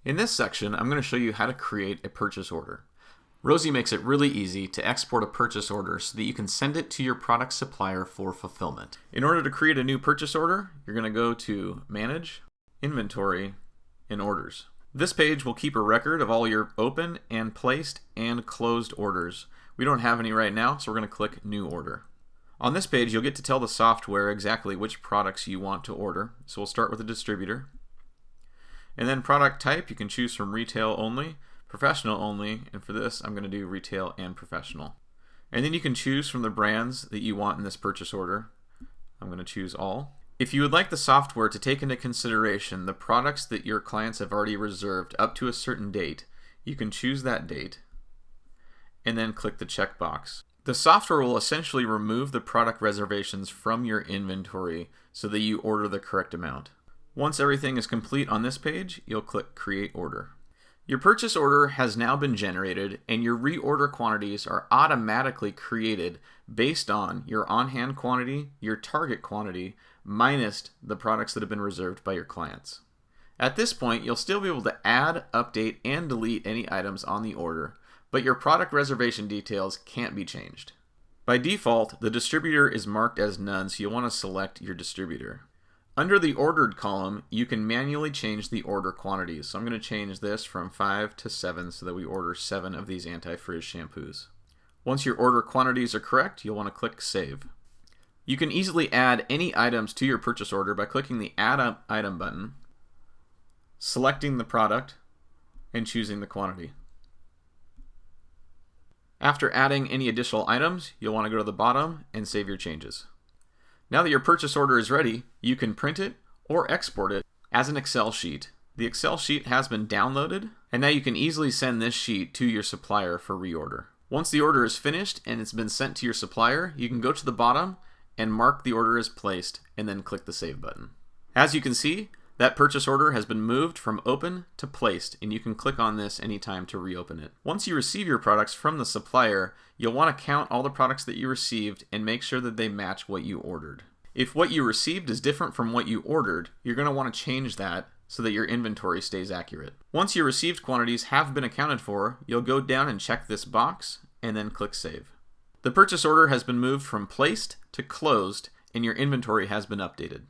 In this section, I'm going to show you how to create a purchase order. Rosy makes it really easy to export a purchase order so that you can send it to your product supplier for fulfillment. In order to create a new purchase order, you're going to go to Manage, Inventory, and Orders. This page will keep a record of all your open and placed and closed orders. We don't have any right now, so we're going to click New Order. On this page, you'll get to tell the software exactly which products you want to order. So we'll start with a distributor. And then product type, you can choose from retail only, professional only, and for this I'm going to do retail and professional. And then you can choose from the brands that you want in this purchase order. I'm going to choose all. If you would like the software to take into consideration the products that your clients have already reserved up to a certain date, you can choose that date and then click the checkbox. The software will essentially remove the product reservations from your inventory so that you order the correct amount. Once everything is complete on this page, you'll click Create Order. Your purchase order has now been generated, and your reorder quantities are automatically created based on your on-hand quantity, your target quantity, minus the products that have been reserved by your clients. At this point, you'll still be able to add, update, and delete any items on the order, but your product reservation details can't be changed. By default, the distributor is marked as none, so you'll want to select your distributor. Under the ordered column, you can manually change the order quantities. So I'm going to change this from 5 to 7 so that we order 7 of these anti-frizz shampoos. Once your order quantities are correct, you'll want to click Save. You can easily add any items to your purchase order by clicking the Add Item button, selecting the product, and choosing the quantity. After adding any additional items, you'll want to go to the bottom and save your changes. Now that your purchase order is ready, you can print it or export it as an Excel sheet. The Excel sheet has been downloaded, and now you can easily send this sheet to your supplier for reorder. Once the order is finished and it's been sent to your supplier, you can go to the bottom and mark the order as placed, and then click the Save button. As you can see, that purchase order has been moved from open to placed, and you can click on this anytime to reopen it. Once you receive your products from the supplier, you'll want to count all the products that you received and make sure that they match what you ordered. If what you received is different from what you ordered, you're going to want to change that so that your inventory stays accurate. Once your received quantities have been accounted for, you'll go down and check this box and then click Save. The purchase order has been moved from placed to closed, and your inventory has been updated.